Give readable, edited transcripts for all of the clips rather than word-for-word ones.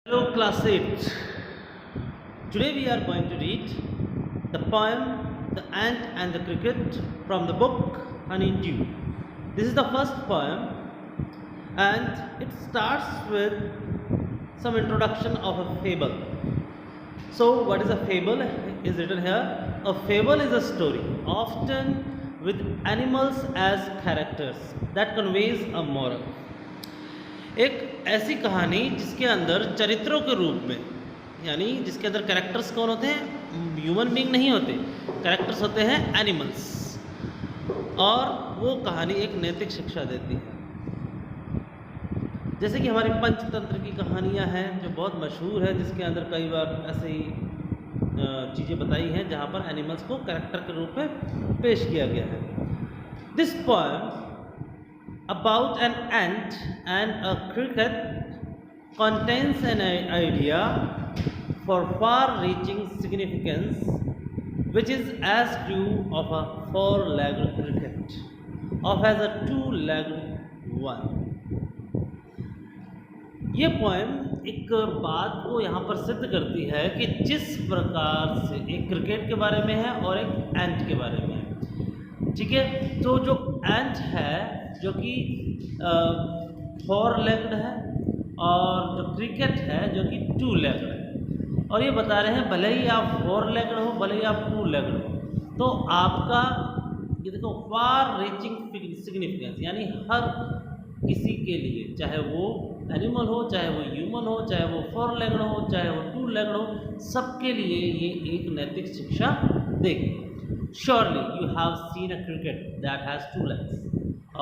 Hello, class 8. Today we are going to read the poem The Ant and the Cricket from the book Honeydew. This is the first poem and it starts with some introduction of a fable. So, what is a fable? Is written here. A fable is a story, often with animals as characters, that conveys a moral. एक ऐसी कहानी जिसके अंदर चरित्रों के रूप में, यानी जिसके अंदर कैरेक्टर्स कौन होते हैं? ह्यूमन बीइंग नहीं होते, कैरेक्टर्स होते हैं एनिमल्स, और वो कहानी एक नैतिक शिक्षा देती है। जैसे कि हमारी पंचतंत्र की कहानियाँ हैं जो बहुत मशहूर है, जिसके अंदर कई बार ऐसे ही चीज़ें बताई हैं जहाँ पर एनिमल्स को कैरेक्टर के रूप में पेश किया गया है। This poem about an ant and a cricket contains an idea for far-reaching significance, which is as true of a four-legged cricket as a two-legged one. ये पोएम एक बात को यहाँ पर सिद्ध करती है कि जिस प्रकार से एक क्रिकेट के बारे में है और एक एंट के बारे में है, ठीक है। तो जो एंट है जो कि फोर लेग्ड है, और जो क्रिकेट है जो कि टू लेग्ड है, और ये बता रहे हैं भले ही आप फोर लेग्ड हो, भले ही आप टू लेग्ड हो, तो आपका ये देखो फार रीचिंग सिग्निफिकेंस, यानी हर किसी के लिए, चाहे वो एनिमल हो, चाहे वो ह्यूमन हो, चाहे वो फोर लेग्ड हो, चाहे वो टू लेग्ड हो, सबके लिए ये एक नैतिक शिक्षा देगी। Surely you have seen a cricket that has two legs,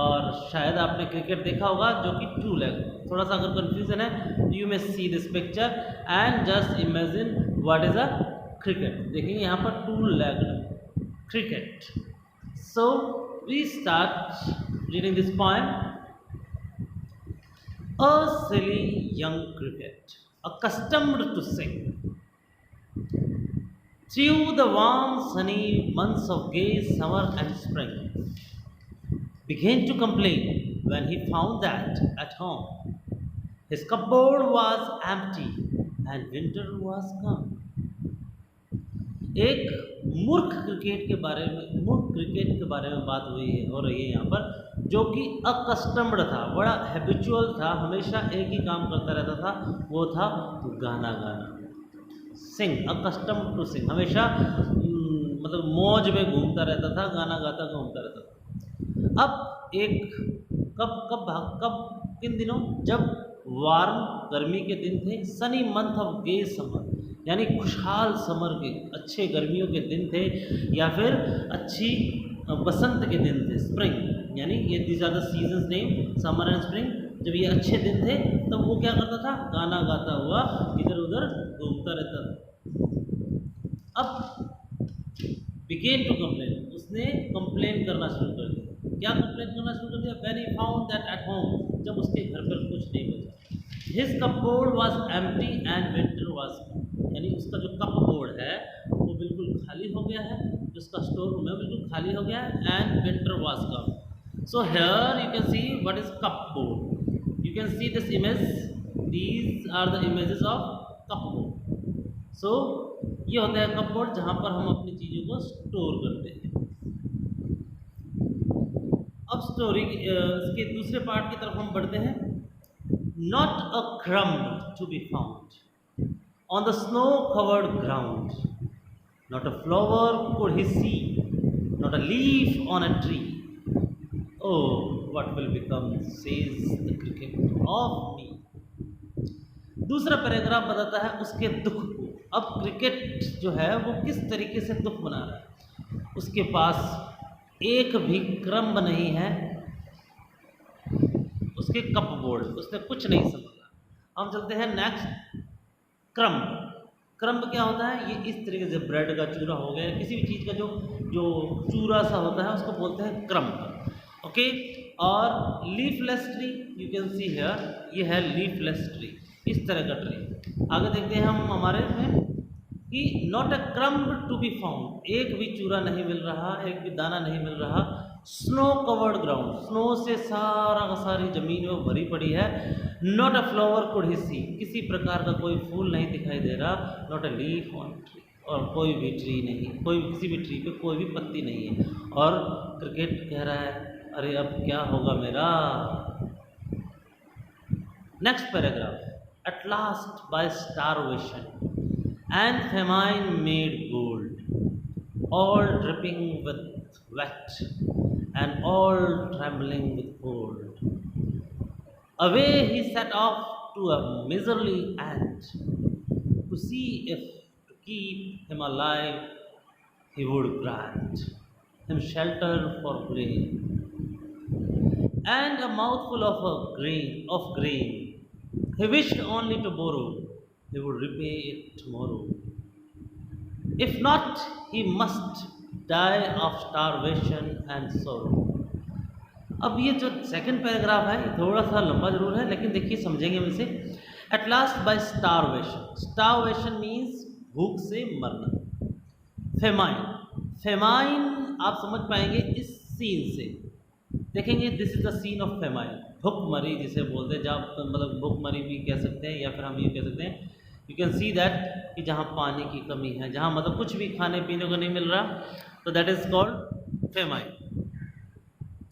और शायद आपने क्रिकेट देखा होगा जो कि टू लेग। थोड़ा सा अगर कन्फ्यूजन है, you may see this picture and just imagine what is a cricket. देखिए यहाँ पर two legged cricket. So we start reading this poem. A silly young cricket accustomed to sing through the warm sunny months of gay summer and spring, began to complain when he found that at home his cupboard was empty and winter was come. एक मूर्ख cricket के बारे में बात हो रही है यहाँ पर, जो कि अकस्टम्ड था, बड़ा हैबिचुअल था, हमेशा एक ही काम करता रहता था, वो था गाना गाना। सिंग, अकस्टम्ड टू सिंग, हमेशा मतलब मौज में घूमता रहता था, गाना गाता घूमता रहता था। अब एक कब किन दिनों, जब वार्म गर्मी के दिन थे, sunny month of gay summer, यानी खुशहाल समर के अच्छे गर्मियों के दिन थे, या फिर अच्छी बसंत के दिन थे, स्प्रिंग, यानी ये these are the seasons name, summer and spring. जब ये अच्छे दिन थे तब वो क्या करता था? गाना गाता हुआ इधर उधर घूमता रहता था। अब बिगेन टू कंप्लेन, उसने कंप्लेन करना शुरू कर दिया। क्या कंप्लेन करना शुरू कर दिया? When he found that at home, जब उसके घर पर कुछ नहीं बचा। His cupboard was empty and winter was, यानी उसका जो कपबोर्ड है वो बिल्कुल खाली हो गया है, जो उसका स्टोर रूम है बिल्कुल खाली हो गया है, and winter was come. So here you can see what is cupboard. You can see this image, these are the images of cupboard. So ये होता है कपबोर्ड, जहाँ पर हम अपनी चीज़ों को स्टोर करते हैं। अब स्टोरी इसके दूसरे पार्ट की तरफ हम बढ़ते हैं। Not a crumb to be found on the snow covered ground, not a flower could he see, not a leaf on a tree. Oh what will become says the cricket of me. दूसरा paragraph बताता है उसके दुख को। अब cricket जो है वो किस तरीके से दुख मना रहा है। उसके पास एक भी क्रम्ब नहीं है, उसके कपबोर्ड, उसने कुछ नहीं संभाला। हम चलते हैं नेक्स्ट, क्रम्ब। क्रम्ब क्या होता है? ये इस तरीके से ब्रेड का चूरा हो गया, किसी भी चीज़ का जो चूरा सा होता है उसको बोलते हैं क्रम्ब। ओके, और leafless tree, you can see here, ये है लीफलेस ट्री, इस तरह का ट्री। आगे देखते हैं हम हमारे में कि not a crumb to be found, एक भी चूरा नहीं मिल रहा, एक भी दाना नहीं मिल रहा स्नो कवर्ड ग्राउंड, स्नो से सारा का सारी ज़मीन वो भरी पड़ी है। Not a flower could he see, किसी प्रकार का कोई फूल नहीं दिखाई दे रहा। Not a leaf on tree, और कोई भी ट्री नहीं, कोई किसी भी ट्री पे कोई भी पत्ती नहीं है। और क्रिकेट कह रहा है अरे अब क्या होगा मेरा। Next paragraph, at last by starvation and famine made bold, all dripping with wet and all trembling with cold. Away he set off to a miserly ant to see if to keep him alive he would grant him shelter for grain and a mouthful of grain. He wished only to borrow, he would repay it tomorrow. If not, he must die of starvation and sorrow. अब ये जो second paragraph है ये थोड़ा सा लंबा जरूर है, लेकिन देखिए समझेंगे हम इसे। At last by starvation, starvation means भूख से मरना। फेमाइन, फेमाइन आप समझ पाएंगे इस सीन से, देखेंगे this is the scene of famine, भुखमरी जिसे बोलते हैं, जब मतलब भुखमरी भी कह सकते हैं, या फिर हम ये कह सकते हैं यू कैन सी दैट कि जहाँ पानी की कमी है, जहाँ मतलब कुछ भी खाने पीने को नहीं मिल रहा, तो दैट इज़ कॉल्ड फेमाइन।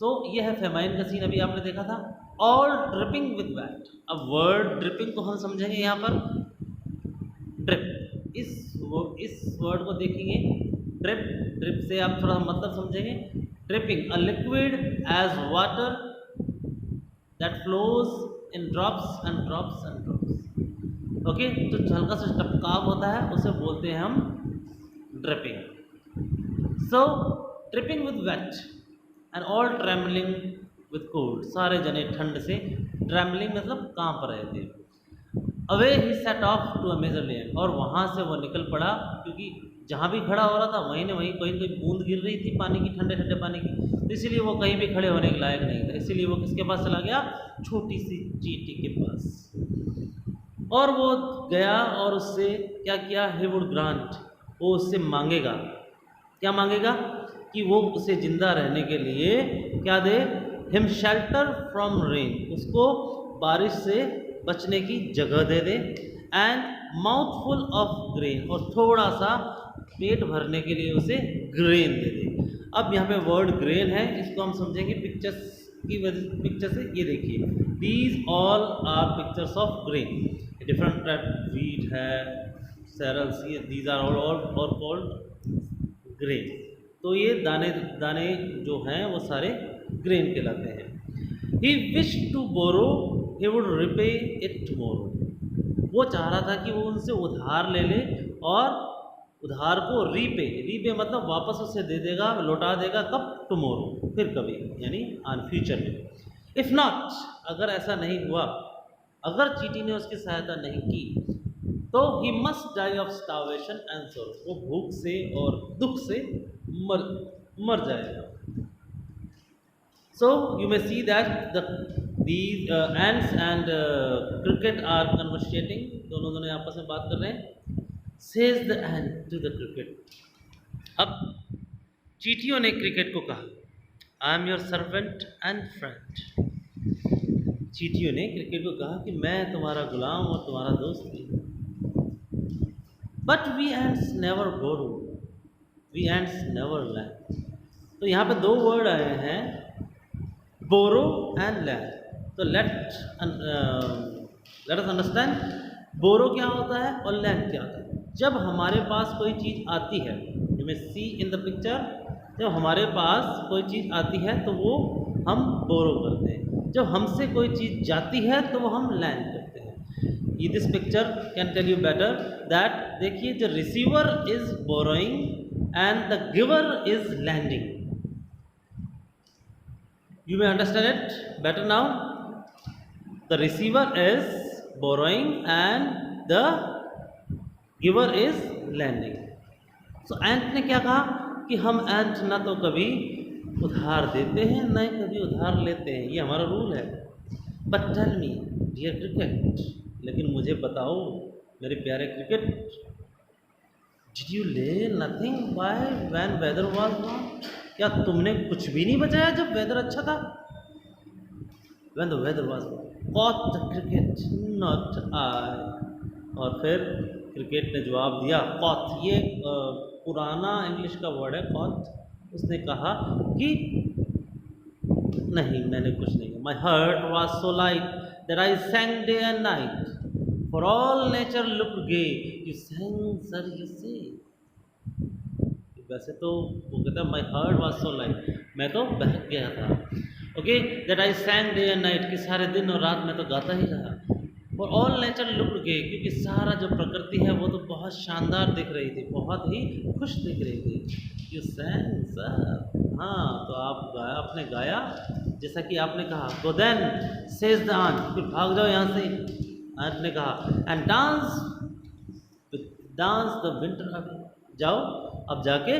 तो ये है फेमाइन का सीन, अभी आपने देखा था। ऑल ड्रिपिंग विद वेट, अब वर्ड ड्रिपिंग को हम समझेंगे यहाँ पर ड्रिप, इस वर्ड को देखेंगे ड्रिप, ड्रिप से आप थोड़ा मतलब समझेंगे। Dripping a liquid as water that flows in drops and drops and drops. Okay, तो हल्का सा टपकाव होता है उसे बोलते हैं हम dripping. So dripping with wet and all trembling with cold, सारे जने ठंड से, ट्रेमलिंग मतलब कांप रहे थे। Away he set off to a major land, और वहाँ से वो निकल पड़ा, क्योंकि जहाँ भी खड़ा हो रहा था वहीं न वहीं कोई न कोई बूंद गिर रही थी पानी की, ठंडे ठंडे पानी की, तो इसीलिए वो कहीं भी खड़े होने के लायक नहीं था। इसीलिए वो किसके पास चला गया, छोटी सी चींटी के पास। और वो गया और उससे क्या किया, ही वुड ग्रांट, वो उससे मांगेगा, क्या मांगेगा कि वो उसे जिंदा रहने के लिए क्या दे, हिम शेल्टर फ्रॉम रेन, उसको बारिश से बचने की जगह दे दे, एंड माउथफुल ऑफ ग्रेन, और थोड़ा सा पेट भरने के लिए उसे ग्रेन दे दे। अब यहाँ पे वर्ड ग्रेन है, इसको हम समझेंगे पिक्चर्स की वजह, पिक्चर से। ये देखिए, these all are pictures of grain, different type wheat है, सेरल्स, ये these are all called grain. तो ये दाने दाने जो हैं वो सारे ग्रेन कहलाते हैं। He wish to borrow, he would repay it tomorrow, वो चाह रहा था कि वो उनसे उधार ले ले, और उधार को रीपे, रीपे मतलब वापस उसे दे देगा, लौटा देगा, कब, टुमारो, फिर कभी, यानी ऑन फ्यूचर में। इफ़ नॉट, अगर ऐसा नहीं हुआ, अगर चींटी ने उसकी सहायता नहीं की, तो he must die of starvation and sorrow, वो भूख से और दुख से मर जाएगा। So you may see that these ants and cricket are conversating, दोनों दोनों आपस में बात कर रहे हैं। Says the ant to the cricket, अब चींटियों ने क्रिकेट को कहा, I am your servant and friend, चींटियों ने क्रिकेट को कहा कि मैं तुम्हारा गुलाम और तुम्हारा दोस्त हूँ। But we ants never borrow, we ants never lend, तो यहाँ पे दो वर्ड आए हैं, बोरो एंड लैंड। तो लेट अस अंडरस्टैंड बोरो क्या होता है और लैंड क्या होता है। जब हमारे पास कोई चीज़ आती है, you may see in the picture, जब हमारे पास कोई चीज़ आती है तो वो हम बोरो करते हैं, जब हमसे कोई चीज़ जाती है तो वो हम लैंड करते हैं। ये this picture can tell you better that, देखिए the receiver is borrowing and the giver is lending. You may understand it better now. The receiver is borrowing and the giver is lending. So ant ने क्या कहा कि हम ant ना तो कभी उधार देते हैं ना ही कभी उधार लेते हैं, ये हमारा रूल है। But tell me, dear cricket, लेकिन मुझे बताओ मेरे प्यारे cricket, did you lay nothing by when weather was warm? क्या तुमने कुछ भी नहीं बचाया जब वेदर अच्छा था? When the weather was caught the cricket not I। और फिर क्रिकेट ने जवाब दिया कॉथ, ये पुराना इंग्लिश का वर्ड है कॉथ। उसने कहा कि नहीं, मैंने कुछ नहीं किया। My heart was so light that I sang day and night for all nature look gay. You sang sir you say. वैसे तो वो कहता है my heart was so light, मैं तो बहक गया था। Okay, that I sang day and night, कि सारे दिन और रात में तो गाता ही रहा। और ऑल नेचर लुक गे, क्योंकि सारा जो प्रकृति है वो तो बहुत शानदार दिख रही थी, बहुत ही खुश दिख रही थी। यू सैंग सर, हाँ तो आपने गाया जैसा कि आपने कहा। Go then says the ant, फिर भाग जाओ यहाँ से। आंट ने कहा and dance the winter away, जाओ अब जाके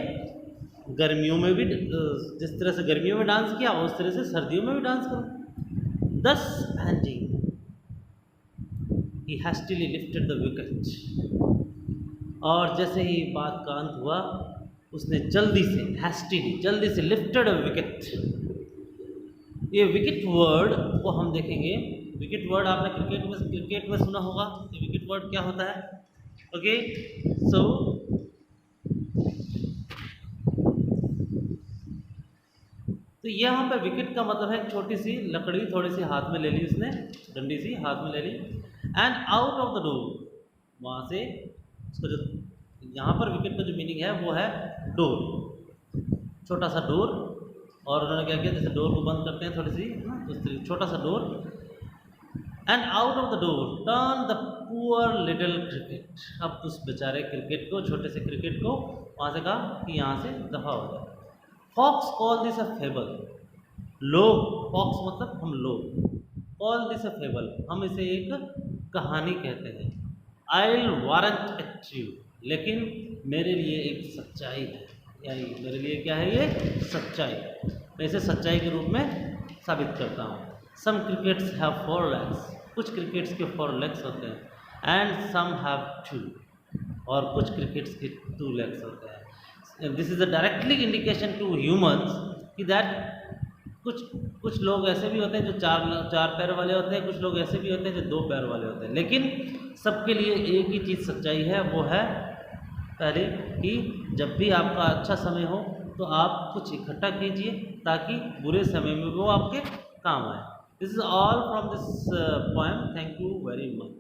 गर्मियों में भी, जिस तरह से गर्मियों में डांस किया उस तरह से सर्दियों में भी डांस करो। Thus ending he hastily lifted the wicket, और जैसे ही बात का अंत हुआ उसने जल्दी से लिफ्टेड अ विकेट। ये विकेट वर्ड को हम देखेंगे। विकेट वर्ड आपने क्रिकेट में सुना होगा। ये विकेट वर्ड क्या होता है? ओके, सो तो यहाँ पे विकेट का मतलब है छोटी सी लकड़ी थोड़ी सी हाथ में ले ली उसने, डंडी सी हाथ में ले ली, and out of the door, वहाँ से उसका जो यहाँ पर विकेट का जो मीनिंग है वो है डोर, छोटा सा डोर। और उन्होंने क्या किया, जैसे डोर को बंद करते हैं थोड़ी सी उस तरीके छोटा सा door, and out of the door turn the poor little cricket. अब उस बेचारे क्रिकेट को, छोटे से क्रिकेट को वहाँ से कहा कि यहाँ से दफा हो जाए। Fox call this a fable, लोग, फॉक्स मतलब हम लोग, कॉल दिस अ फेबल, हम इसे एक कहानी कहते हैं। I will warrant it you, लेकिन मेरे लिए एक सच्चाई है, यानी मेरे लिए क्या है, ये सच्चाई। मैं इसे सच्चाई के रूप में साबित करता हूँ। सम क्रिकेट्स हैव 4 legs, कुछ क्रिकेट्स के 4 legs होते हैं, एंड सम हैव 2, और कुछ क्रिकेट्स के 2 legs होते हैं। This is a directly indication to humans कि दैट कुछ लोग ऐसे भी होते हैं जो चार पैर वाले होते हैं, कुछ लोग ऐसे भी होते हैं जो 2 पैर वाले होते हैं, लेकिन सबके लिए एक ही चीज़ सच्चाई है, वो है पहले कि जब भी आपका अच्छा समय हो तो आप कुछ इकट्ठा कीजिए ताकि बुरे समय में वो आपके काम आए। This is all from this poem. Thank you very much.